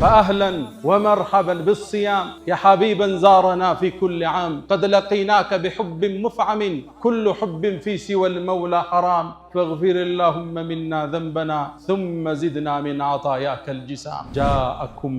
فأهلا ومرحبا بالصيام يا حبيبا زارنا في كل عام قد لقيناك بحب مفعم كل حب في سوى المولى حرام فاغفر اللهم منا ذنبنا ثم زدنا من عطاياك الجسام جاءكم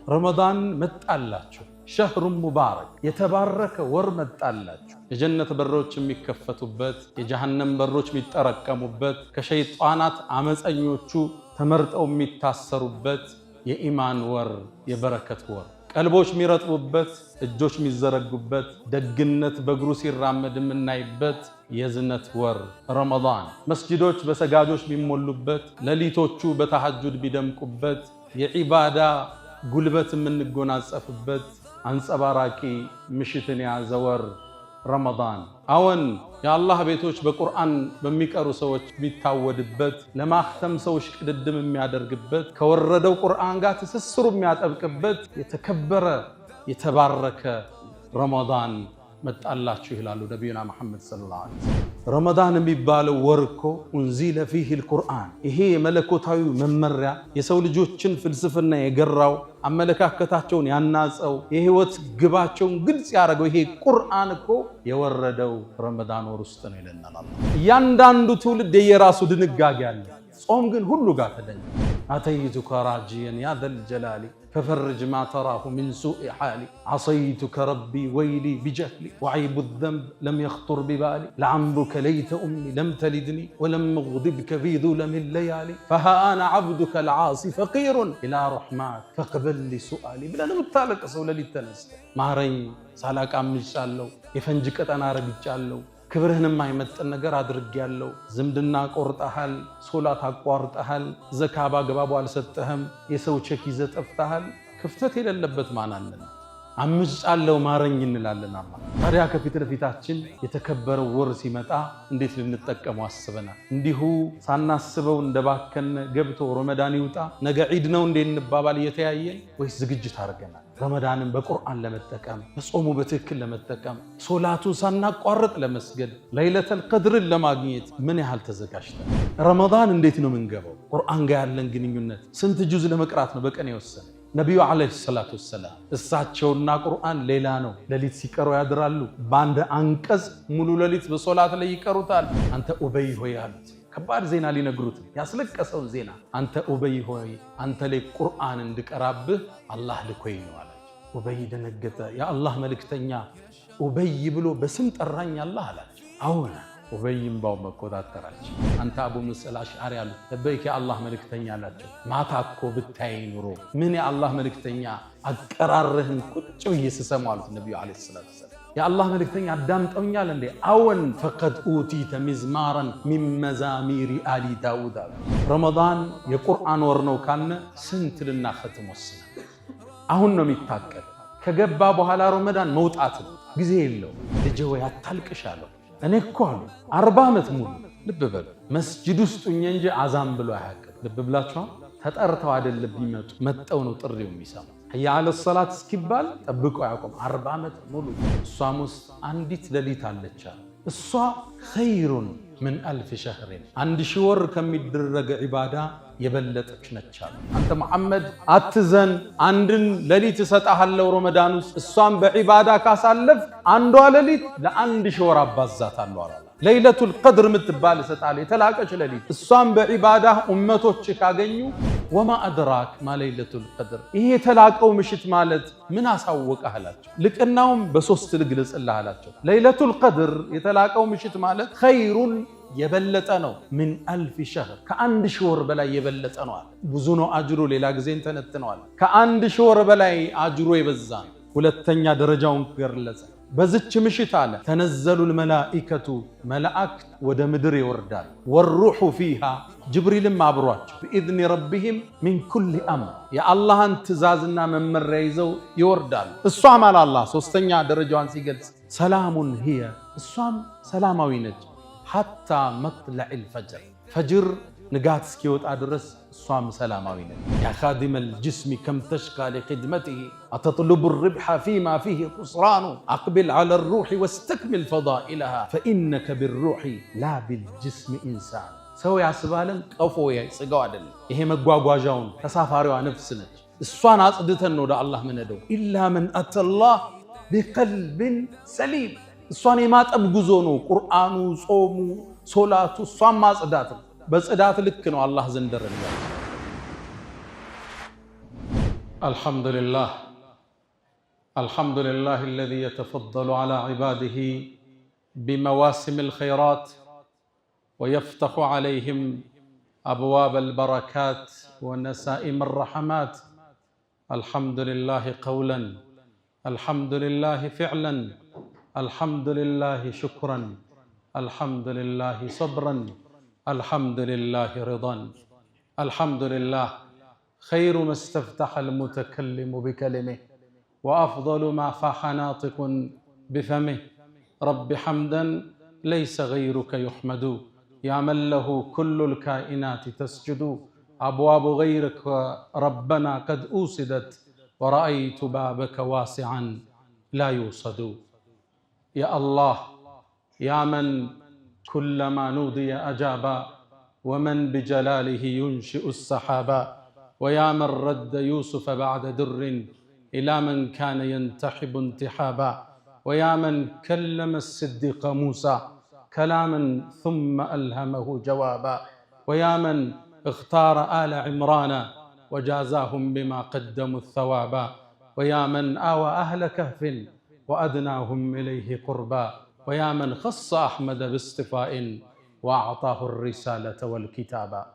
رمضان متألاችሁ شهر مبارك يتبارك ورمتألاችሁ የጀነት በሮች የሚከፈቱበት የጀሃነም በሮች የሚጠረቀሙበት ከሸይጣናት አመፀኞቹ ተመርጠው የሚታሰሩበት የኢማን ወር የበረከት ወር ቀልቦች የሚረጥቡበት እጆች የሚዘረጉበት ደግነት በእግሩ ሲራመድ የምናይበት የዝነት ወር ረመዳን መስጂዶች በሰጋጆች የሚሞሉበት ሌሊቶቹ በተሐጁድ ቢደምቁበት የዒባዳ ጉልበት የምንጎናጸፍበት አንጸባራቂ ምሽትን የያዘ ወር ረመዳን አዎን የአላህ ቤቶች በቁርአን በሚቀሩ ሰዎች የሚታወድበት ለማክተም ሰዎች ቅድድም የሚያደርግበት ከወረደው ቁርአን ጋር ትስስሩ የሚያጠብቅበት የተከበረ የተባረከ ረመዳን መጣላችሁ ይላሉ ነብዩና መሐመድ ሰለላሁ ዐለይሂ ወሰለም። ረመዳን የሚባለው ወር እኮ እንዚለ ፊህ القرآن ይሄ የመለኮታዊ መመሪያ የሰው ልጆችን ፍልስፍና የገራው አመለካከታቸውን ያናጸው የህይወት ግባቸውን ግልጽ ያደረገው ይሄ ቁርአን እኮ የወረደው ረመዳን ወር ውስጥ ነው ይለናል አላህ። እያንዳንዱ ትውልድ የራሱ ድንጋጌ አለ። ጾም ግን ሁሉ ጋር ተደኘ። አተይቱከ ራጂየን ያ ዘል ጀላሊ ففرج ما تراه من سوء حالي عصيتك ربي ويلي بجهلي وعيب الذنب لم يخطر ببالي لعمرك ليت أمي لم تلدني ولم أغضبك في ظلم الليالي فها أنا عبدك العاصي فقير إلى رحماك فاقبل لي سؤالي بلا نمتالك أصول لي التنست مهرين سالاك عمج شالو يفنجك أنا ربي شالو ክብርህን የማይመጥን ነገር አድርጌያለሁ ዝምድና ቆርጠሃል ሶላት አቋርጠሃል ዘካ ባግባቡ አልሰጠህም የሰው ቸክ ይዘህ ጠፍተሃል ክፍተት የሌለበት ማን አለ አምጫለው ማረኝ እንላለን አላህ። ታዲያ ከፊት ለፊታችን የተከበረው ወር ሲመጣ እንዴት ልንጠቀመው አስበናል? እንዲሁ ሳናስበው እንደባከነ ገብቶ ረመዳን ይውጣ ነገ ዒድ ነው እንዴ እንባባል እየተያየን ወይስ ዝግጅት አድርገናል? ረመዳንን በቁርአን ለመጠቀም በጾሙ በትክክል ለመጠቀም ሶላቱን ሳናቋርጥ ለመስገድ ለይለተል ቀድርን ለማግኘት ምን ያህል ተዘጋጅተን? ረመዳን እንዴት ነው የምንገባው? ቁርአን ጋር ያለን ግንኙነት ስንት ጁዝ ለመቅራት ነው በቀን የወሰነ? ነብዩ አለይሂ ሰላቱ ወሰላም እሳቸውና ቁርአን ሌላ ነው። ሌሊት ሲቀሩ ያድራሉ። በአንድ አንቀጽ ሙሉ ሌሊት በሶላት ላይ ይቀሩታል። አንተ ኡበይ ሆይ አሉት። ከባድ ዜና ሊነግሩት ያስለቀሰውን ዜና አንተ ኡበይ ሆይ አንተ ላይ ቁርአን እንድቀራብህ አላህ ልኮኝ ነው አላቸው። ኡበይ ደነገጠ። ያ አላህ መልእክተኛ ኡበይ ብሎ በስም ጠራኝ አላህ አላቸው። አሁን ኡበይም ባው መቆጣጠራቸው። አንተ አቡ ሙሳ አልአሽዓሪ አሉት። ለበይክ የአላህ መልእክተኛ አላቸው። ማታ እኮ ብታይ ኑሮ ምን የአላህ መልእክተኛ አቀራርህን ቁጭ ብዬ ስሰማው አሉት ነብዩ አለይሂ ሰላቱ ወሰላም። የአላህ መልእክተኛ አዳምጠውኛል እንዴ? አወን ፈቀድ ኡቲተ ሚዝማራን ሚን መዛሚሪ አሊ ዳውድ አሉ። ረመዳን የቁርአን ወር ነው ካልነ ስንት ልናኸትም ወስነን አሁን ነው የሚታቀድ። ከገባ በኋላ ረመዳን መውጣት ጊዜ የለው። ልጄ ወይ አታልቅሻለሁ እኔ እኮ አሉ 40 ዓመት ሙሉ ልብ በሉ መስጂድ ውስጥ እንጂ አዛን ብሎ አያውቅም። ልብ ብላችኋል? ተጠርተው አይደለም ቢመጡ መጠው ነው ጥሪው የሚሰማ። ያ አለ ሰላት እስኪባል ጠብቆ ያቆም 40 ዓመት ሙሉ። እሷም ውስጥ አንዲት ሌሊት አለች። እሷ ኸይሩን ምን አልፍ ሸህሪን 1000 ወር ከሚደረግ ዒባዳ የበለጠች ነች አሉ። አንተ መሐመድ አትዘን፣ አንድን ሌሊት እሰጥሃለሁ ረመዳን ውስጥ እሷን በዒባዳ ካሳለፍ አንዷ ሌሊት ለ1000 ወር አባዛታለሁ አለ። ለይለቱል ቀድር የምትባል እሰጥሃለሁ የተላቀች ሌሊት እሷን በዒባዳ ኡመቶች ካገኙ ወማ አድራክ ማ ለይለቱል ቀድር ይሄ የተላቀው ምሽት ማለት ምን አሳወቀህ አላቸው። ልቅናውም በሶስት ልግለጽልህ አላቸው። ለይለቱል ቀድር የተላቀው ምሽት ማለት ኸይሩን የበለጠ ነው። ምን አልፍ ሸህር ከ1000 ወር በላይ የበለጠ ነው አለ። ብዙ ነው አጅሩ። ሌላ ጊዜ እንተነትነዋል። ከ1000 ወር በላይ አጅሩ የበዛ ነው። ሁለተኛ ደረጃውን ገለጸ። በዝች ምሽት አለ ተነዘሉል መላኢከቱ መላእክት ወደ ምድር ይወርዳል። ወሩሑ ፊሃ ጅብሪልም አብሯቸው በኢዝኒ ረቢሂም ሚን ኩሊ አምር የአላህን ትእዛዝና መመሪያ ይዘው ይወርዳሉ። እሷም አለ አላህ ሶስተኛ ደረጃዋን ሲገልጽ ሰላሙን ሂየ እሷም ሰላማዊ ነች ሐታ መጥለዕል ፈጅር ፈጅር ንጋት እስኪወጣ ድረስ እሷም ሰላማዊ ነች። ያ ኻዲመል ጅስሚ ከም ተሽካ ሊኽድመቲሂ አተጥሉቡ ርብሐ ፊማ ፊሂ ኹስራኑ አቅቢል ዐለ ሩሒ ወስተክሚል ፈዳኢለሃ ፈኢነከ ቢሩሒ ላ ቢልጅስሚ ኢንሳን ሰው ያስባለን ቀፎ ስጋው አይደለም። ይሄ መጓጓዣውን ተሳፋሪዋ ነፍስ ነች። الصوان أصدتن ودا الله من دو إلا من أتى الله بقلب سليم الصوان ما تبغزونه قرآن صوم صلاة الصوان ما أصدتن بس أدات لكنه الله زندر الله. الحمد لله الذي يتفضل على عباده بمواسم الخيرات ويفتح عليهم أبواب البركات ونسائم الرحمات. الحمد لله قولا، الحمد لله فعلا، الحمد لله شكرا، الحمد لله صبرا، الحمد لله رضا. الحمد لله خير ما استفتح المتكلم بكلمه وأفضل ما فاح ناطق بفمه. رب حمدا ليس غيرك يحمد، يا من له كل الكائنات تسجد. أبواب غيرك ربنا قد أوسدت، ورأيت بابك واسعا لا يوصد. يا الله يا من كلما نودي أجابا، ومن بجلاله ينشئ السحابا. ويا من رد يوسف بعد در إلى من كان ينتحب انتحابا. ويا من كلم الصديق موسى كلاما ثم ألهمه جوابا. ويا من اختار آل عمران وجازاهم بما قدموا الثوابا. ويا من آوى أهل كهف وأدناهم إليه قربا. ويا من خص أحمد باصطفاء وأعطاه الرسالة والكتابا.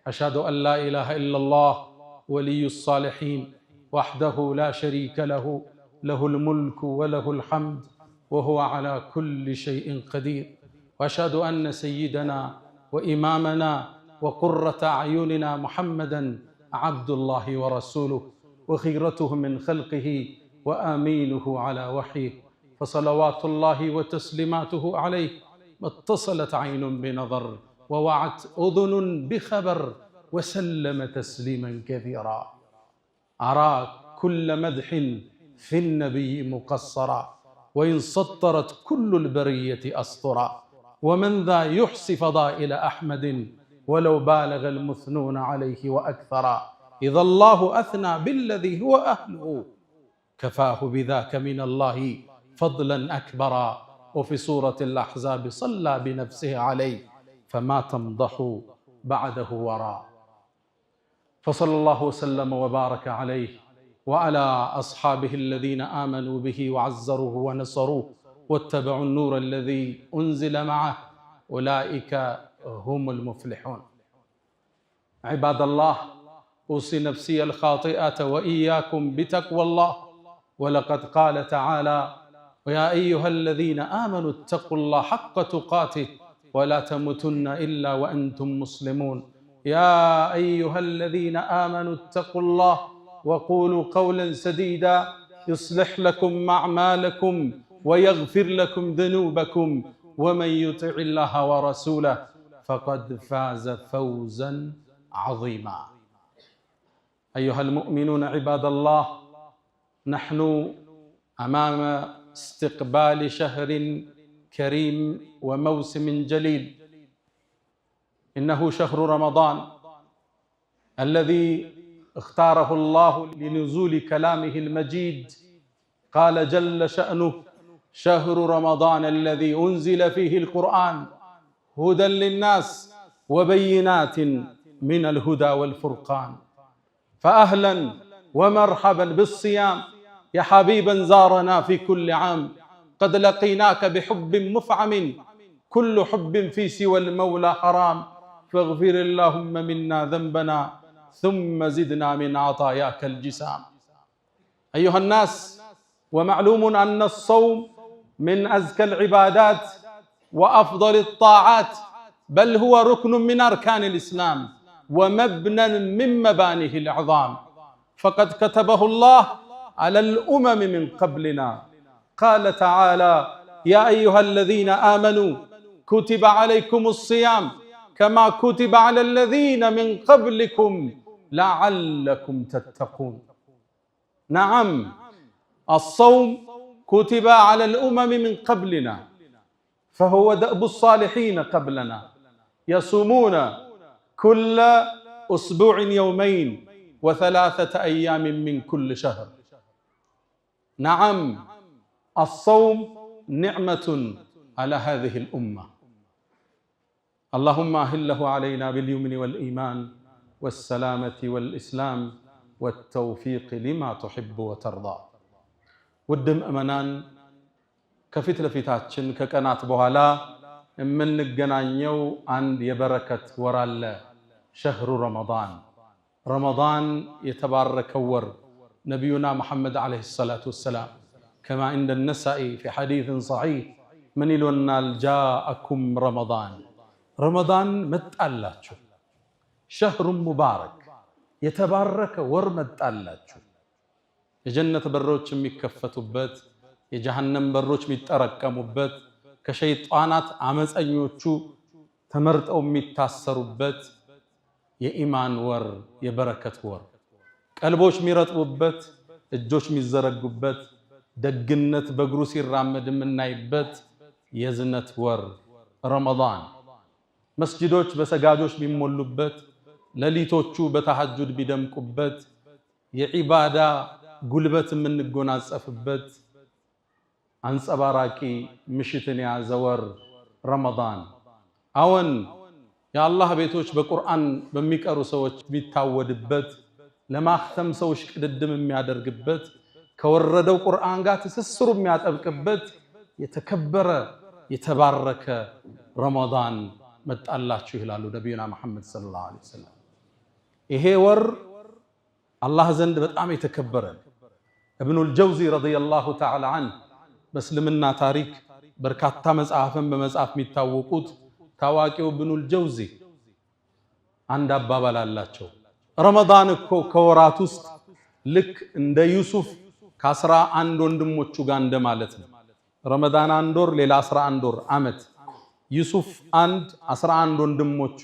أشهد أن لا إله إلا الله ولي الصالحين وحده لا شريك له، له الملك وله الحمد وهو على كل شيء قدير. وأشهد أن سيدنا وإمامنا وقرة أعيننا محمدًا عبد الله ورسوله وخيرته من خلقه وآمينه على وحيه، فصلوات الله وتسليماته عليه ما اتصلت عين بنظر ووعت أذن بخبر وسلم تسليما كثيرا. أرى كل مدح في النبي مقصرا، وإن سطرت كل البرية أسطرا. ومن ذا يحصي فضائل أحمد ولو بالغ المثنون عليه وأكثرا. إذا الله أثنى بالذي هو أهله، كفاه بذاك من الله فضلا أكبرا. وفي سورة الأحزاب صلى بنفسه عليه، فما تمضح بعده وراء. فصلى الله وسلم وبارك عليه وعلى أصحابه الذين آمنوا به وعزروه ونصروه واتبعوا النور الذي أنزل معه، أولئك هم المفلحون. عباد الله، أوصي نفسي الخاطئة وإياكم بتقوى الله. ولقد قال تعالى: ويا أيها الذين آمنوا اتقوا الله حق تقاته ولا تموتن إلا وأنتم مسلمون. يا أيها الذين آمنوا اتقوا الله وقولوا قولا سديدا يصلح لكم أعمالكم ويغفر لكم ذنوبكم، ومن يطع الله ورسوله فقد فاز فوزا عظيما. أيها المؤمنون عباد الله، نحن أمام استقبال شهر كريم وموسم جليل. إنه شهر رمضان الذي اختاره الله لنزول كلامه المجيد. قال جل شأنه: شهر رمضان الذي أنزل فيه القرآن هدى للناس وبينات من الهدى والفرقان. فأهلا ومرحبا بالصيام يا حبيبا زارنا في كل عام. قد لقيناك بحب مفعم، كل حب في سوى المولى حرام. فاغفر اللهم منا ذنبنا ثم زدنا من عطاياك الجسام. أيها الناس، ومعلوم أن الصوم من أزكى العبادات وأفضل الطاعات، بل هو ركن من أركان الإسلام ومبنى من مبانيه العظام. فقد كتبه الله على الأمم من قبلنا. قال تعالى: يا أيها الذين آمنوا كتب عليكم الصيام كما كتب على الذين من قبلكم لعلكم تتقون. نعم، الصوم كتب على الأمم من قبلنا، فهو دأب الصالحين قبلنا، يصومون كل أسبوع يومين وثلاثة أيام من كل شهر. نعم، الصوم نعمة على هذه الأمة. اللهم أهله علينا باليمن والإيمان والسلامة والإسلام والتوفيق لما تحب وترضى. ودم أمنان كفت لفتاتشن ككنات بوهلا من نجنانيو عند يبركة ورال شهر رمضان. رمضان يتبارك ور نبينا محمد عليه الصلاة والسلام كما عند النسائي في حديث صحيح من يلونا جاءكم رمضان. رمضان متألاችሁ شهر مبارك يتبارك ور متألاችሁ የጀነት በሮች የሚከፈቱበት የጀሃነም በሮች የሚጠረቀሙበት ከሸይጣናት አመፀኞቹ ተመርጠው የሚታሰሩበት የኢማን ወር የበረከት ወር ቀልቦች የሚረጥቡበት እጆች የሚዘረጉበት ደግነት በእግሩ ሲራመድ የምናይበት የዝነት ወር ረመዳን መስጂዶች በሰጋጆች የሚሞሉበት ሌሊቶቹ በተሐጁድ ቢደምቁበት የዒባዳ ጉልበት የምንጎናጸፍበት አንጸባራቂ ምሽትን የያዘ ወር ረመዳን። አዎን የአላህ ቤቶች በቁርአን በሚቀሩ ሰዎች የሚታወድበት ለማክተም ሰዎች ቅድድም የሚያደርግበት ከወረደው ቁርአን ጋር ትስስሩ የሚያጠብቅበት የተከበረ የተባረከ ረመዳን መጣላችሁ ይላሉ ነብዩና መሐመድ ሰለላሁ ዐለይሂ ወሰለም። ይሄ ወር አላህ ዘንድ በጣም የተከበረ ኢብኑል ጀውዚ ረዲየላሁ ተዓላ ዐንሁ በእስልምና ታሪክ በርካታ መጽሐፍን በመጻፍ የሚታወቁት ታዋቂው ኢብኑል ጀውዚ አንድ አባባል አላቸው። ረመዳን እኮ ከወራት ውስጥ ልክ እንደ ዩሱፍ ከ11 ወንድሞቹ ጋር እንደማለት ነው። ረመዳን አንድ ወር ሌላ 11 ወር ዓመት ዩሱፍ 11 ወንድሞቹ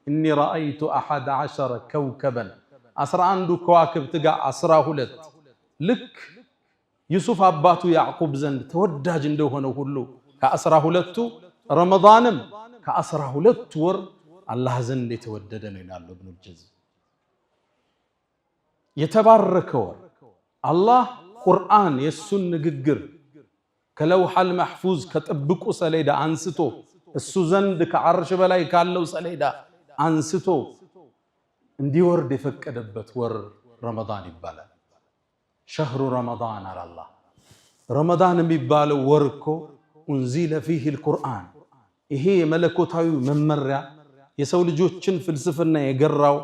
እኒ ረአይቱ 11 ከውከበን 11 ከዋክብት ጋር 12 ልክ ዩሱፍ አባቱ ያዕቁብ ዘንድ ተወዳጅ እንደሆነው ሁሉ ከ12ቱ ረመዳንም ከ12 ወር አላህ ዘንድ የተወደደ ነው ይላሉ ኢብኑ ጀውዚ። የተባረከ ወር አላህ ቁርአን የሱን ንግግር ከለውሐል መሕፉዝ ከጥብቁ ሰሌዳ አንስቶ እሱ ዘንድ ከዓርሽ በላይ ካለው ሰሌዳ አንስቶ እንዲወርድ የፈቀደበት ወር ረመዳን ይባላል። ሸህሩ ረመዳን አላህ ረመዳን የሚባለው ወር እኮ ኡንዚለ ፊህ አልቁርአን ይሄ የመለኮታዊ መመሪያ የሰው ልጆችን ፍልስፍና የገራው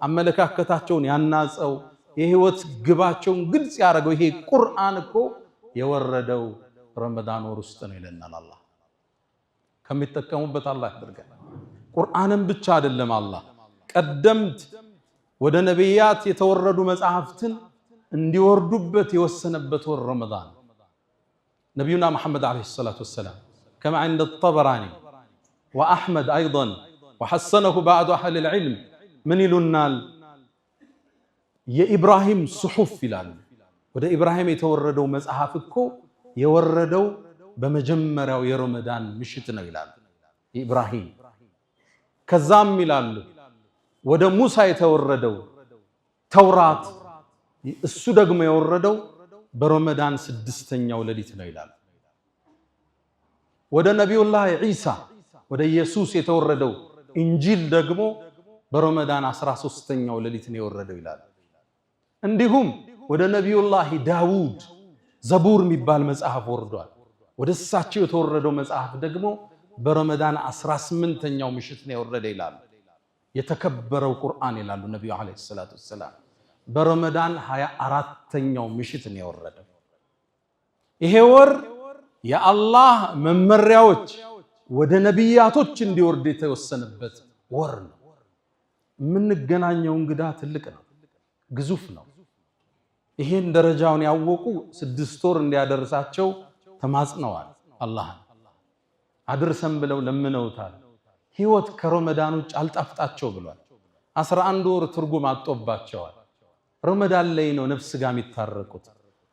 አመለካከታቸውን ያናጸው የህይወት ግባቸውን ግልጽ ያደረገው ይሄ ቁርአን እኮ የወረደው ረመዳን ወር ውስጥ ነው ይለናል አላህ። ከሚጠቀሙበት አላህ ያድርገን። ቁርአንን ብቻ አይደለም አላህ ቀደምት ወደ ነብያት የተወረዱ መጽሐፍትን እንዲወርዱበት የወሰነበት ወር ረመዳን። ነብዩና መሐመድ አለይሂ ሰላቱ ወሰላም كما عند الطبراني وأحمد أيضا وحسنه بعض أهل العلم من يلونال يا إبراهيم صحف ይላሉ። ወደ ኢብራሂም የተወረደው መጽሐፍ እኮ የወረደው በመጀመሪያው የረመዳን ምሽት ነው ይላሉ ኢብራሂም። ከዛም ይላሉ ወደ ሙሳ የተወረደው ተውራት እሱ ደግሞ የወረደው በረመዳን 6ኛው ሌሊት ነው ይላሉ። ወደ ነብዩላህ ኢሳ ወደ ኢየሱስ የተወረደው ኢንጂል ደግሞ በረመዳን 13ኛው ሌሊት ነው የወረደው ይላሉ። እንዲሁም ወደ ነብዩላህ ዳውድ ዘቡር የሚባል መጽሐፍ ወርዷል። ወደ እሳቸው የተወረደው መጽሐፍ ደግሞ በረመዳን 18ኛው ምሽት ነው የወረደ ይላሉ። የተከበረው ቁርአን ይላሉ ነብዩ አለይሂ ሰላቱ ወሰላም በረመዳን 24ኛው ምሽት ነው የወረደው። ይሄ ወር የአላህ መመሪያዎች ወደ ነብያቶች እንዲወርድ የተወሰነበት ወር ነው። የምንገናኘው እንግዳ ትልቅ ነው፣ ግዙፍ ነው። ይሄን ደረጃውን ያወቁ 6 ወር እንዲያደርሳቸው ተማጽነዋል። አላህን አድርሰን ብለው ለምነውታል። ህይወት ከረመዳን ውጭ አልጣፍጣቸው ብሏል። 11 ወር ትርጉም አጥቶባቸዋል። ረመዳን ላይ ነው ነፍስ ጋር የሚታረቁት።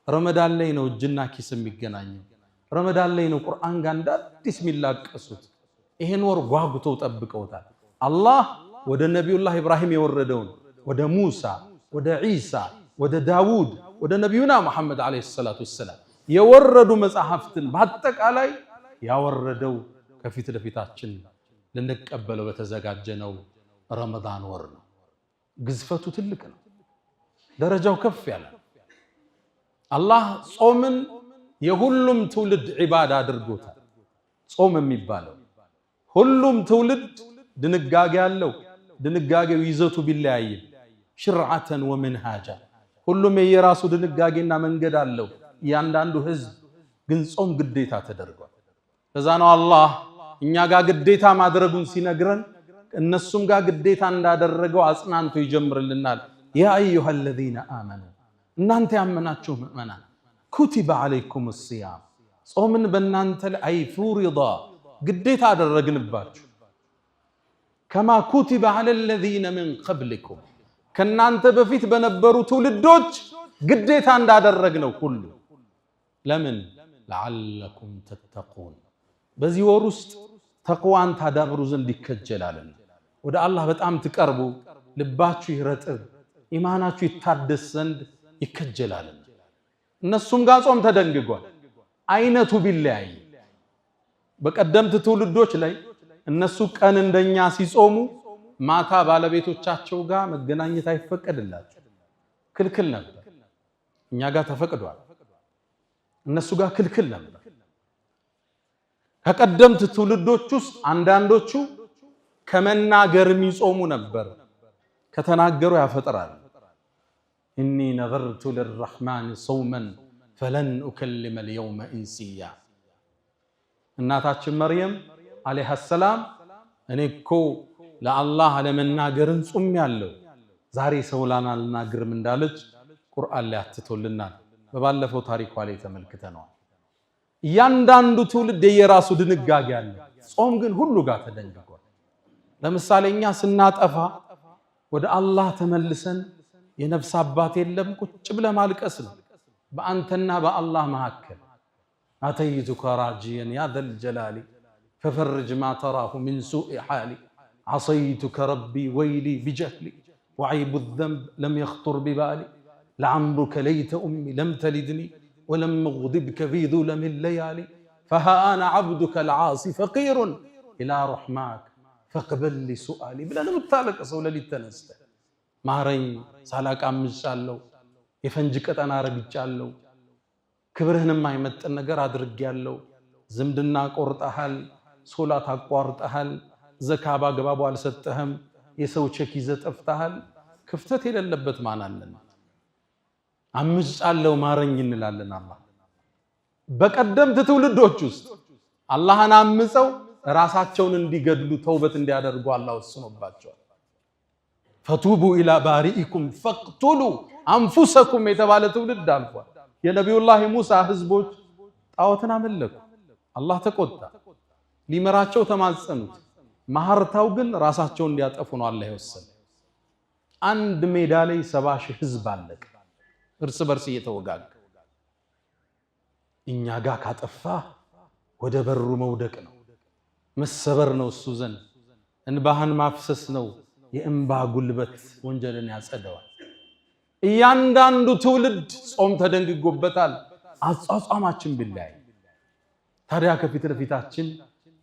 ረመዳን ላይ ነው እጅና ኪስ የሚገናኘው። ረመዳን ላይ ነው ቁርአን ጋር እንዳዲስ የሚላቀሱት። ይሄን ወር ጓጉተው ጠብቀውታል። አላህ ወደ ነብዩላህ ኢብራሂም የወረደውን ወደ ሙሳ ወደ ዒሳ ወደ ዳውድ ወደ ነቢዩና መሐመድ ዓለይሂ ሰላቱ ወሰላም የወረዱ መጽሐፍትን በአጠቃላይ ያወረደው ከፊት ለፊታችን ልንቀበለው በተዘጋጀነው ረመዳን ወር ነው። ግዝፈቱ ትልቅ ነው። ደረጃው ከፍ ያለ አላህ ጾምን የሁሉም ትውልድ ዒባዳ አድርጎታል። ጾም የሚባለው ሁሉም ትውልድ ድንጋጌ አለው። ድንጋጌው ይዘቱ ቢለያይም ሽርዓተን ወመንሃጃ ሁሉም የየራሱ ድንጋጌና መንገድ አለው። እያንዳንዱ ህዝብ ግን ጾም ግዴታ ተደርጓል። ከዛ ነው አላህ እኛ ጋር ግዴታ ማድረጉን ሲነግረን እነሱም ጋር ግዴታ እንዳደረገው አጽናንቶ ይጀምርልናል። ያ አዩሃ الذين آمنوا እናንተ ያመናችሁ ምእመናን ኩቲበ ዓለይኩም الصيام ጾምን በእናንተ ላይ ፍሪዳ ግዴታ አደረግንባችሁ ከማ ኩቲበ على الذين من قبلكم ከናንተ በፊት በነበሩ ትውልዶች ግዴታ እንዳደረግነው ሁሉ ለምን لعلكم تتقون በዚህ ወር ውስጥ ተቅዋን ታዳብሩ ዘንድ ይከጀላልና ወደ አላህ በጣም ትቀርቡ ልባችሁ ይረጥብ ኢማናችሁ ይታደስ ዘንድ ይከጀላልና እነሱም ጋር ጾም ተደንግጓል። አይነቱ ቢለያይ በቀደምት ትውልዶች ላይ እነሱ ቀን እንደኛ ሲጾሙ ማታ ባለቤቶቻቸው ጋር መገናኘት አይፈቀድላቸው ክልክል ነበር። እኛ ጋር ተፈቅዷል፣ እነሱ ጋር ክልክል ነበር። ከቀደምት ትውልዶች ውስጥ አንዳንዶቹ ከመናገር የሚጾሙ ነበር። ከተናገሩ ያፈጥራል። ኢኒ ነዘርቱ ሊልረሕማን ሰውመን ፈለን ኡከልመ ልየውመ ኢንሲያ እናታችን መርየም ዓለይሃ ሰላም እኔ እኮ ለአላህ ለመናገርን ጾም ያለው ዛሬ ሰው ላናልናገርም እንዳለች ቁርአን ላይ አትቶልናል። በባለፈው ታሪኳ ላይ ተመልክተናል። እያንዳንዱ ትውልድ የራሱ ድንጋጌ አለ። ጾም ግን ሁሉ ጋር ተደንግጓል። ለምሳሌ እኛ ስናጠፋ ወደ አላህ ተመልሰን የነፍስ አባት የለም ቁጭ ብለ ማልቀስ ነው። በአንተና በአላህ መካከል አተይቱከ ራጂየን ያ ዘል ጀላሊ ፈፈርጅ ማ ተራሁ ሚን ሱኢ ሓሊ ዓሰይቱከ ረቢ ወይሊ ቢጀህሊ ወዐይቡ ዘንብ ለም የኽጡር ቢባሊ ለዐምሩከ ለይተ ኡሚ ለም ተሊድኒ ወለም እግዲብከ ፊ ዙለሚ ለያሊ ፈሃ አነ ዐብዱከ ልዓሲ ፈቂሩን ኢላ ረሕማክ ፈቅበል ሊ ሱአሊ ብለን የምታለቅሰው ሌሊት ተነስተህ ማረኝ ሳላቅ አምጫለሁ፣ የፈንጅ ቀጠና ረግጫለሁ፣ ክብርህንም አይመጥን ነገር አድርጌያለሁ፣ ዝምድና ቆርጠሃል፣ ሶላት አቋርጠሃል፣ ዘካ ባግባቡ አልሰጠህም፣ የሰው ቼክ ይዘህ ጠፍተሃል። ክፍተት የሌለበት ማን አለና አምጫለሁ ማረኝ እንላለን። አላህ በቀደምት ትውልዶች ውስጥ አላህን አምፀው ራሳቸውን እንዲገድሉ ተውበት እንዲያደርጉ አላህ ወስኖባቸዋል። ፈቱቡ ኢላ ባሪኢኩም ፈቅቱሉ አንፉሰኩም የተባለ ትውልድ አልፏል። የነቢዩላህ ሙሳ ህዝቦች ጣዖትን አመለኩ። አላህ ተቆጣ፣ ሊመራቸው ተማጸኑት። ማህርታው ግን ራሳቸውን እንዲያጠፉ ነው አላህ የወሰነ። አንድ ሜዳ ላይ 70 ሺህ ህዝብ አለቀ፣ እርስ በርስ እየተወጋገ። እኛ ጋር ካጠፋ ወደ በሩ መውደቅ ነው፣ መሰበር ነው፣ እሱ ዘንድ እንባህን ማፍሰስ ነው። የእንባ ጉልበት ወንጀልን ያጸደዋል። እያንዳንዱ ትውልድ ጾም ተደንግጎበታል። አጿጿማችን ቢለያይ ታዲያ ከፊት ለፊታችን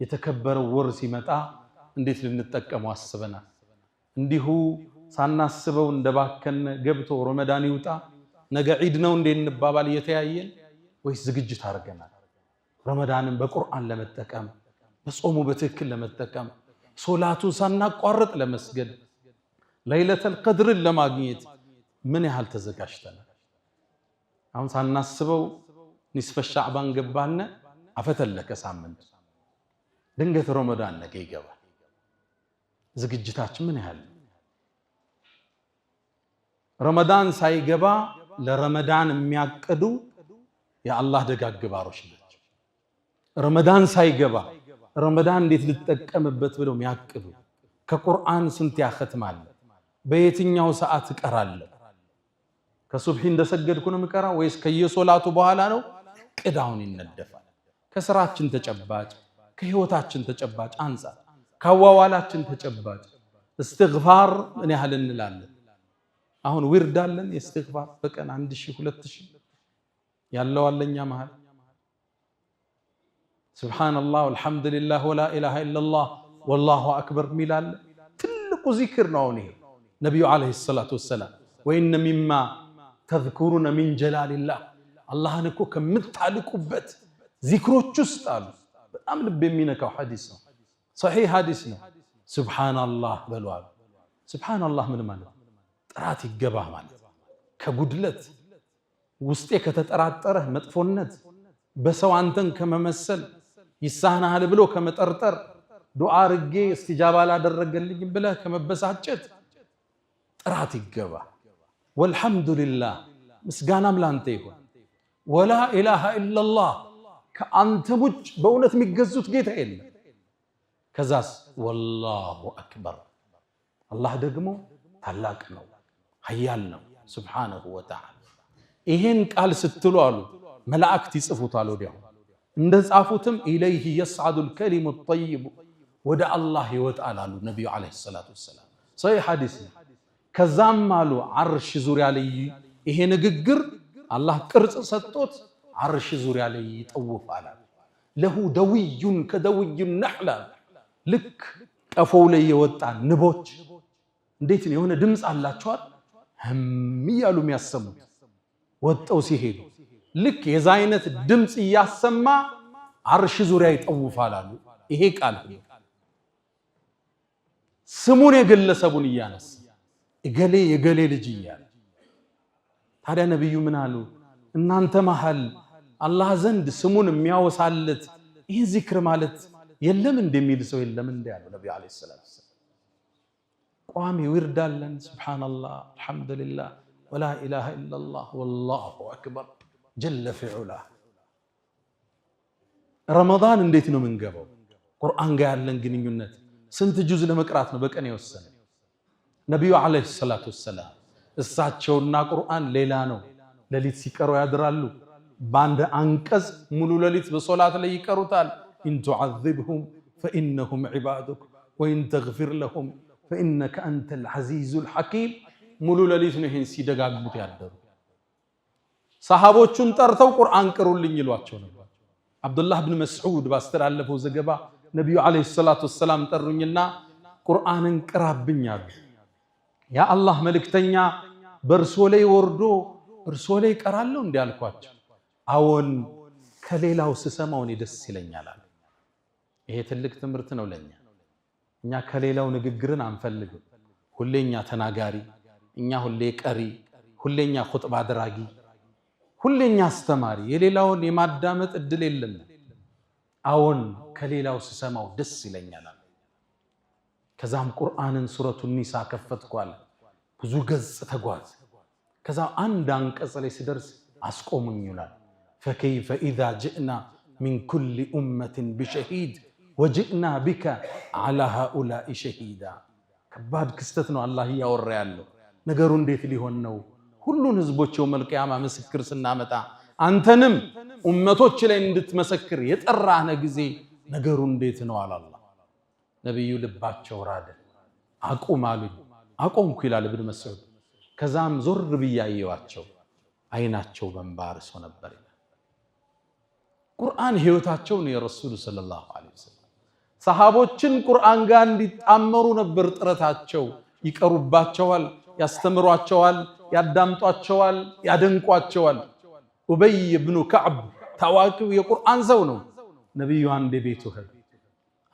የተከበረው ወር ሲመጣ እንዴት ልንጠቀመው አስበናል? እንዲሁ ሳናስበው እንደባከነ ገብቶ ረመዳን ይውጣ ነገ ዒድ ነው እንዴ እንባባል እየተያየን፣ ወይስ ዝግጅት አድርገናል? ረመዳንን በቁርአን ለመጠቀም በጾሙ በትክክል ለመጠቀም ሶላቱን ሳናቋርጥ ለመስገድ ለይለተል ቀድርን ለማግኘት ምን ያህል ተዘጋጅተናል? አሁን ሳናስበው ኒስፈ ሻዕባን ገባነ፣ አፈተለከ ሳምንት፣ ድንገት ረመዳን ነገ ይገባል። ዝግጅታችን ምን ያህል? ረመዳን ሳይገባ ለረመዳን የሚያቅዱ የአላህ ደጋግ ባሮች ናቸው። ረመዳን ሳይገባ ረመዳን እንዴት ልጠቀምበት ብለው የሚያቅዱ፣ ከቁርአን ስንት ያختማል፣ በየትኛው ሰዓት እቀራለሁ፣ ከሱብሂ እንደሰገድኩ ነው የምቀራው ወይስ ከየሶላቱ በኋላ ነው? ቅዳውን ይነደፋል። ከስራችን ተጨባጭ፣ ከህይወታችን ተጨባጭ አንፃር፣ ከዋዋላችን ተጨባጭ እስትግፋር ምን ያህል እንላለን? አሁን ዊርድ አለን የእስትግፋር በቀን 1000 2000 ያለው አለኛ መሃል ሱብሃንአላህ ወልሐምዱሊላህ ወላ ኢላሃ ኢላላህ ወላሁ አክበር ሚላል ትልቁ ዚክር ነው። ይሄ ነብዩ አለይሂ ሰላቱ ወሰላም ወኢነ ሚማ ተዝኩሩነ ሚን ጀላሊላህ አላህን እኮ ከምታልቁበት ዚክሮች ውስጥ አሉ። በጣም ልብ የሚነካው ሐዲስ ነው። ሰሒህ ሐዲስ ነው። ሱብሃንአላህ በሏል። ሱብሃንአላህ ምን ማለት ጥራት ይገባህ ማለት ከጉድለት ውስጤ ከተጠራጠረህ መጥፎነት በሰው አንተን ከመመሰል ይሳናሃል ብሎ ከመጠርጠር ዱዓ አርጌ እስቲጃባ ላደረገልኝ ብለህ ከመበሳጨት ጥራት ይገባህ። ወልሐምዱሊላህ ምስጋናም ላንተ ይሁን። ወላ ኢላሃ ኢላላህ ከአንተ ውጭ በእውነት የሚገዙት ጌታ የለም። ከዛስ ወላሁ አክበር አላህ ደግሞ ታላቅ ነው ኃያል ነው ሱብሓነሁ ወተዓላ። ይሄን ቃል ስትሉ አሉ መላእክት ይጽፉታል። ወዲያው እንደጻፉትም ኢለይሂ የስዓዱል ከሊሙ ጠይቡ ወደ አላህ ይወጣል አሉ ነብዩ አለይሂ ሰላቱ ወሰላም። ሰሒህ ሐዲስ ነው። ከዛም አሉ ዓርሽ ዙሪያ ላይ ይሄ ንግግር አላህ ቅርጽ ሰጥቶት ዓርሽ ዙሪያ ላይ ይጠውፋል። ለሁ ደውዩን ከደውዩ ነሕላ ልክ ቀፎው ላይ የወጣ ንቦች እንዴት ነው የሆነ ድምፅ አላቸዋል ህም እያሉ የሚያሰሙት ወጣው ሲሄዱ ልክ የዛ አይነት ድምፅ እያሰማ ዓርሽ ዙሪያ ይጠውፋል አሉ። ይሄ ቃል ስሙን የግለሰቡን እያነሳ እገሌ የገሌ ልጅ እያለ ታዲያ ነብዩ ምን አሉ? እናንተ መሃል አላህ ዘንድ ስሙን የሚያወሳለት ይህ ዚክር ማለት የለም እንደሚል ሰው የለም እንደ ያለው ነብዩ አለይሂ ሰላቱ ወሰለም። ቋሚ ዊርዳለን ሱብሃንአላህ አልሐምዱሊላህ ወላ ኢላሃ ኢላላህ ወላሁ አክበር ጀለ ፊዑላ። ረመዳን እንዴት ነው የምንገባው? ቁርአን ጋር ያለን ግንኙነት ስንት ጁዝ ለመቅራት ነው በቀን የወሰነ? ነብዩ አለይሂ ሰላቱ ወሰላም እሳቸውና ቁርአን ሌላ ነው። ሌሊት ሲቀሩ ያድራሉ። በአንድ አንቀጽ ሙሉ ሌሊት በሶላት ላይ ይቀሩታል። ኢን ቱዐዚብሁም ፈኢነሁም ዒባዱክ ወኢን ተግፊር ለሁም ፈኢነከ አንተል ዐዚዙል ሐኪም። ሙሉ ሌሊት ነው ይሄን ሲደጋግሙት ያደሩ። ሰሃቦቹን ጠርተው ቁርአን ቅሩልኝ ይሏቸው ነበር። አብዱላህ ብን መስዑድ ባስተላለፈው ዘገባ ነብዩ አለይሂ ሰላቱ ወሰላም ጠሩኝና ቁርአንን ቅራብኝ አሉ። ያ አላህ መልእክተኛ በእርሶ ላይ ወርዶ እርሶ ላይ ቀራለሁ እንዴ አልኳቸው። አዎን ከሌላው ስሰማው እኔ ደስ ይለኛል አሉ። ይሄ ትልቅ ትምህርት ነው ለኛ። እኛ ከሌላው ንግግርን አንፈልግም። ሁሌኛ ተናጋሪ፣ እኛ ሁሌ ቀሪ፣ ሁሌኛ ኹጥባ አድራጊ፣ ሁሌኛ አስተማሪ፣ የሌላውን የማዳመጥ እድል የለም። አዎን ከሌላው ስሰማው ደስ ይለኛል አሉ። ከዛም ቁርአንን ሱረቱ ኒሳ ከፈትኳል። ብዙ ገጽ ተጓዝ። ከዛ አንድ አንቀጽ ላይ ሲደርስ አስቆሙኝ ይላል። ፈከይፈ ኢዛ ጅእና ሚን ኩሊ ኡመትን ቢሸሂድ ወጅእና ቢከ ዐላ ሃኡላኢ ሸሂዳ። ከባድ ክስተት ነው አላህ እያወራ ያለው። ነገሩ እንዴት ሊሆን ነው? ሁሉን ህዝቦች የውመል ቂያማ ምስክር ስናመጣ አንተንም ኡመቶች ላይ እንድትመሰክር የጠራህ ጊዜ ነገሩ እንዴት ነው አላህ። ነብዩ ልባቸው ራደ። አቁም አሉኝ። አቆምኩ ይላል ኢብኑ መስዑድ። ከዛም ዞር ብዬ አየኋቸው፣ አይናቸው በእንባ አርሶ ነበር። ቁርአን ህይወታቸው ነው የረሱል ሰለላሁ ዐለይሂ ወሰለም። ሰሃቦችን ቁርአን ጋር እንዲጣመሩ ነበር ጥረታቸው። ይቀሩባቸዋል፣ ያስተምሯቸዋል፣ ያዳምጧቸዋል፣ ያደንቋቸዋል። ኡበይ ብኑ ከዕብ ታዋቂው የቁርአን ሰው ነው። ነብዩ አንድ ቤቱ ሄዱ።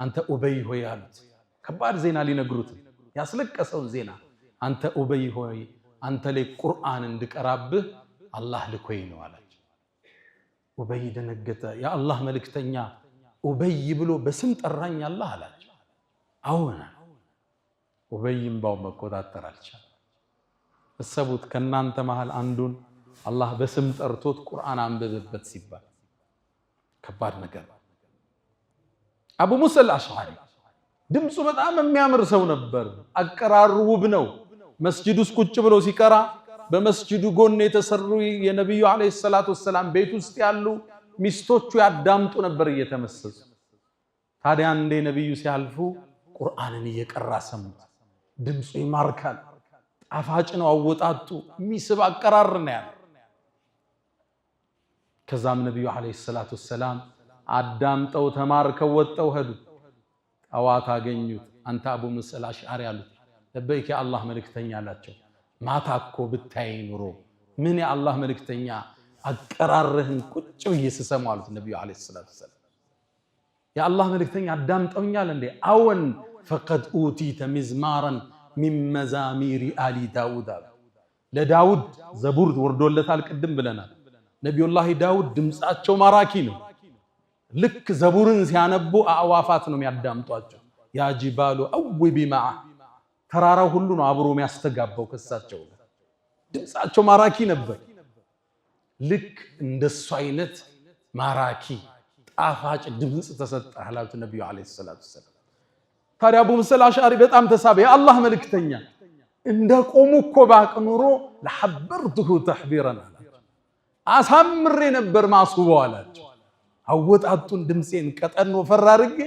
አንተ ኡበይ ሆይ አሉት። ከባድ ዜና ሊነግሩት ያስለቀሰውን ዜና። አንተ ኡበይ ሆይ አንተ ላይ ቁርአን እንድቀራብህ አላህ ልኮኝ ነው አላቸው። ኡበይ ደነገጠ። ያ አላህ መልእክተኛ ኡበይ ብሎ በስም ጠራኝ አላህ አላቸው። አዎን። ኡበይም ባው መቆጣጠር አልቻለም። እሰቡት ከናንተ መሃል አንዱን አላህ በስም ጠርቶት ቁርአን አንብብበት ሲባል ከባድ ነገር። አቡ ሙሳ አልአሽዓሪ ድምፁ በጣም የሚያምር ሰው ነበር። አቀራሩ ውብ ነው። መስጂድ ውስጥ ቁጭ ብሎ ሲቀራ በመስጂዱ ጎን የተሰሩ የነብዩ አለይሂ ሰላቱ ወሰላም ቤት ውስጥ ያሉ ሚስቶቹ ያዳምጡ ነበር እየተመሰሱ። ታዲያ እንደ ነብዩ ሲያልፉ ቁርአንን እየቀራ ሰሙት። ድምፁ ይማርካል፣ ጣፋጭ ነው አወጣጡ የሚስብ አቀራር ነው ያለው። ከዛም ነብዩ አለይሂ ሰላቱ ሰላም አዳምጠው ተማርከው ወጣው ሄዱ። ጠዋት አገኙት። አንተ አቡ ሙሳ አልአሽዓሪ አሉት። ለበይክ የአላህ መልእክተኛ አላቸው። ማታ እኮ ብታይ ኑሮ ምን የአላህ መልእክተኛ አቀራርህን ቁጭ ብዬ ስሰማው አሉት ነብዩ አለይሂ ሰላቱ ሰላም። የአላህ መልእክተኛ አዳምጠውኛል እንዴ? አወን ፈቀድ ኡቲተ ሚዝማራን ሚን መዛሚሪ አሊ ዳውድ። ለዳውድ ዘቡር ወርዶለታል ቅድም ብለናል። ነብዩላህ ዳውድ ድምጻቸው ማራኪ ነው። ልክ ዘቡርን ሲያነቡ አዕዋፋት ነው የሚያዳምጧቸው። ያ ጂባሉ አውቢ ማዓ ተራራው ሁሉ ነው አብሮ የሚያስተጋባው ከሳቸው። ድምጻቸው ማራኪ ነበር። ልክ እንደሱ አይነት ማራኪ ጣፋጭ ድምጽ ተሰጠህ አሉት ነብዩ አለይሂ ሰላቱ ሰላም። ታዲያ አቡ ሙሳ አልአሽዓሪ በጣም ተሳበ። የአላህ መልእክተኛ እንደቆሙ እኮ ባቅ ኑሮ ለሐበርቱሁ ተሕቢረን አላቸው። አሳምሬ ነበር ማስውበው አላቸው። አወጣጡን ድምጼን ቀጠን ወፈር አድርጌ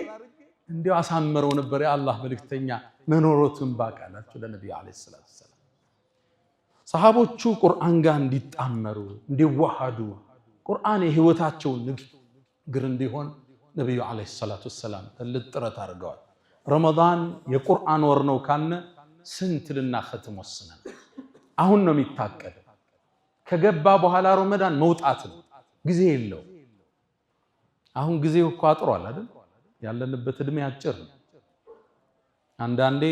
እንዲያው አሳምረው ነበር የአላህ መልእክተኛ መኖሮቱን ባቅ አላቸው ለነብዩ አለይሂ ሰላቱ ሰላም። ሰሃቦቹ ቁርአን ጋር እንዲጣመሩ እንዲዋሃዱ ቁርአን የህይወታቸው ንግግር እንዲሆን ነብዩ አለይሂ ሰላቱ ሰላም ትልቅ ጥረት አድርገዋል። ረመዳን የቁርአን ወር ነው ካነ ስንት ልናختም ወስነን አሁን ነው የሚታቀድ። ከገባ በኋላ ረመዳን መውጣት ነው፣ ጊዜ የለው። አሁን ጊዜው እኮ አጥሯል አይደል? ያለንበት እድሜ አጭር ነው። አንዳንዴ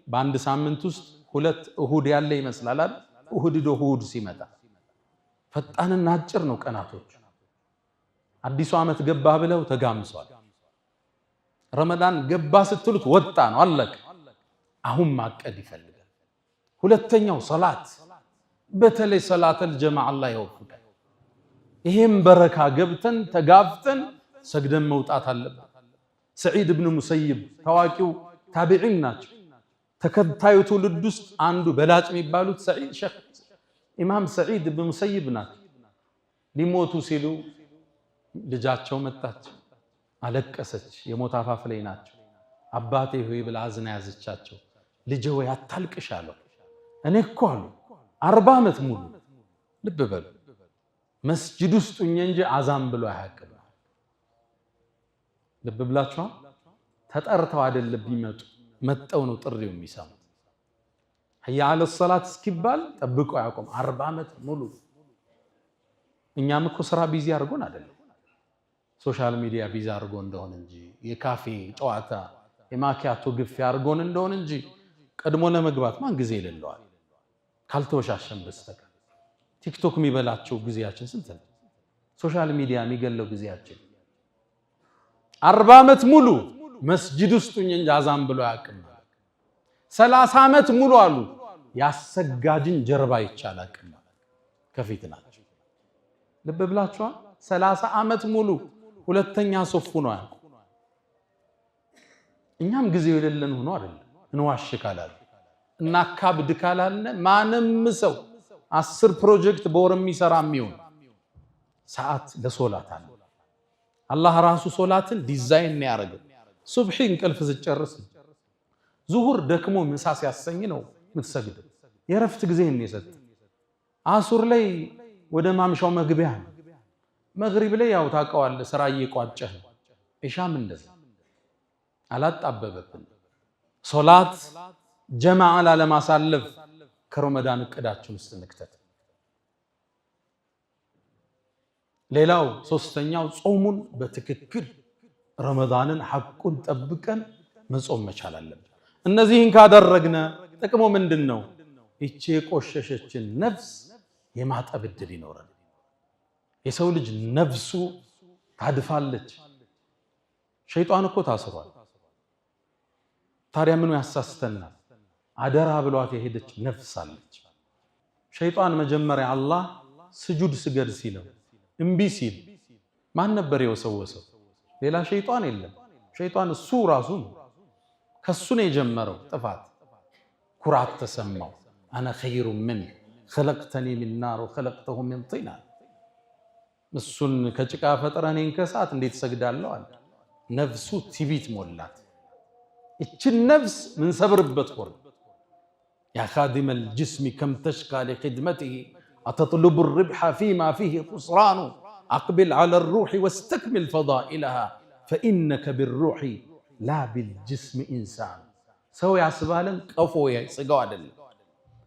በአንድ ሳምንት ውስጥ 2 እሁድ ያለ ይመስላል አይደል? እሁድ እሁድ ሲመጣ ፈጣንና አጭር ነው ቀናቶች። አዲሱ ዓመት ገባ ብለው ተጋምሷል። ረመዳን ገባ ስትሉት ወጣ ነው አለቀ። አሁን ማቀድ ይፈልጋል። ሁለተኛው ሶላት፣ በተለይ ሶላተል ጀማዓ አላህ ይወፍቀን። ይሄም በረካ ገብተን ተጋፍተን ሰግደን መውጣት አለበት። ሰዒድ ኢብኑ ሙሰይብ ታዋቂው ታቢዒን ናቸው። ተከታዩ ትውልድ ውስጥ አንዱ በላጭ የሚባሉት ሼኽ ኢማም ሰዒድ ኢብኑ ሙሰይብ ናቸው። ሊሞቱ ሲሉ ልጃቸው መጣች፣ አለቀሰች። የሞት አፋፍ ላይ ናቸው። አባቴ ሆይ ብላ አዝና ያዘቻቸው። ልጄ ወይ አታልቅሽ አለው። እኔ እኮ አሉ 40 ዓመት ሙሉ ልብ በሉ መስጂድ ውስጥ እንጂ አዛን ብሎ አያውቅም። ልብ ብላችኋል? ተጠርተው አይደለም ቢመጡ መጠው ነው ጥሪው የሚሰሙት። ህያ አለ ሰላት እስኪባል ጠብቀው ያቆም 40 ዓመት ሙሉ። እኛም እኮ ስራ ቢዚ አድርጎን አይደለም ሶሻል ሚዲያ ቢዚ አድርጎ እንደሆነ እንጂ የካፌ ጨዋታ የማኪያቶ ግፍ አድርጎን እንደሆነ እንጂ ቀድሞ ለመግባት ማን ጊዜ ይለለዋል ካልተወሻሸን በስተቀር። ቲክቶክ የሚበላቸው ጊዜያችን ስንት ነው? ሶሻል ሚዲያ የሚገለው ጊዜያችን 40 ዓመት ሙሉ መስጂድ ውስጥ እንጂ አዛን ብሎ ያቅም 30 ዓመት ሙሉ አሉ ያሰጋጅን ጀርባ ይቻላል አቅም ከፊት ናቸው። ልብ ብላችኋል? 30 ዓመት ሙሉ ሁለተኛ ሶፍ ነው ያቁ። እኛም ጊዜው የሌለን ሆኖ አይደለም እንዋሽ ካላል እና ካብድ ካላልነ ማንም ሰው 10 ፕሮጀክት በወር የሚሰራ የሚሆን ሰዓት ለሶላት አለ። አላህ ራሱ ሶላትን ዲዛይን ነው ያደረገው። ሱብሂ እንቅልፍ ሲጨርስ ዙሁር ደክሞ ምሳ ሲያሰኝ ነው የምትሰግደው። የረፍት ጊዜ ነው የሰጠ። አሱር ላይ ወደ ማምሻው መግቢያ ነው። መግሪብ ላይ ያው ታውቀዋለህ ስራ እየቋጨህ ነው። ኢሻም እንደዛ አላጣበበብን። ሶላት ጀማዓ ለማሳለፍ ከረመዳን እቅዳችን ውስጥ ንክተት። ሌላው ሶስተኛው ጾሙን በትክክል ረመዳንን ሐቁን ጠብቀን መጾም መቻል አለብን። እነዚህን ካደረግነ ጥቅሙ ምንድነው? እቺ የቆሸሸችን ነፍስ የማጠብ እድል ይኖራል። የሰው ልጅ ነፍሱ ታድፋለች። ሸይጣን እኮ ታስሯል። ታዲያ ምኑ ያሳስተናል? አደራ ብሏት የሄደች ነፍስ አለች። ሸይጣን መጀመሪያ አላህ ስጁድ ስገድ ሲለው እምቢ ሲል ማን ነበር የወሰወሰው? ሌላ ሸይጣን የለም። ሸይጣን እሱ ራሱ ከሱ ነው የጀመረው ጥፋት። ኩራት ተሰማው። አና ኸይሩ ምን خلقتني من نار وخلقته من طين። እሱን ከጭቃ ፈጥረህ እኔን ከእሳት እንዴት ሰግዳለሁ አለ። ነፍሱ ትዕቢት ሞላት። እቺን ነፍስ ምን ሰብርበት ወር يا خادم الجسم كم تشقى لخدمته أتطلب الربح فيما فيه خسران أقبل على الروح واستكمل فضائلها فإنك بالروح لا بالجسم إنسان سوي عسبالا قفويا سقوادل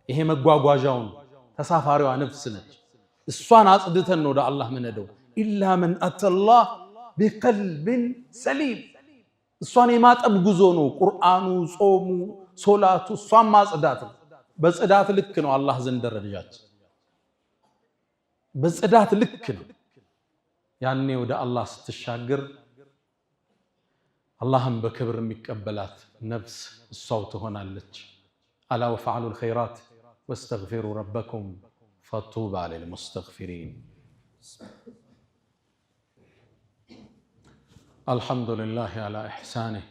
ይሄ መጓጓዣውን ተሳፋሪዋ ነፍስ ነች እሷን አጽድተን ነው ወደ አላህ ምንሄደው ኢላ መን አተላህ ቢቀልብን ሰሊም እሷን የማጠብ ጉዞ ነው ቁርአኑ ጾሙ ሶላቱ እሷን ማጽዳት በጽዳት ልክ ነው አላህ ዘንድ ደረጃችን በጽዳት ልክ ነው ያኔ ወደ አላህ ስትሻገር አላህም በክብር የሚቀበላት ነፍስ እሷው ትሆናለች ألا وفعلوا الخيرات واستغفروا ربكم فطوبى للمستغفرين الحمد لله على إحسانه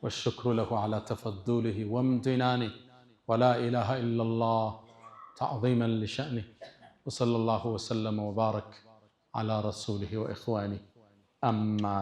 والشكر له على تفضله وامتنانه ولا إله إلا الله تعظيما لشأنه وصلى الله وسلم وبارك على رسوله وإخوانه أما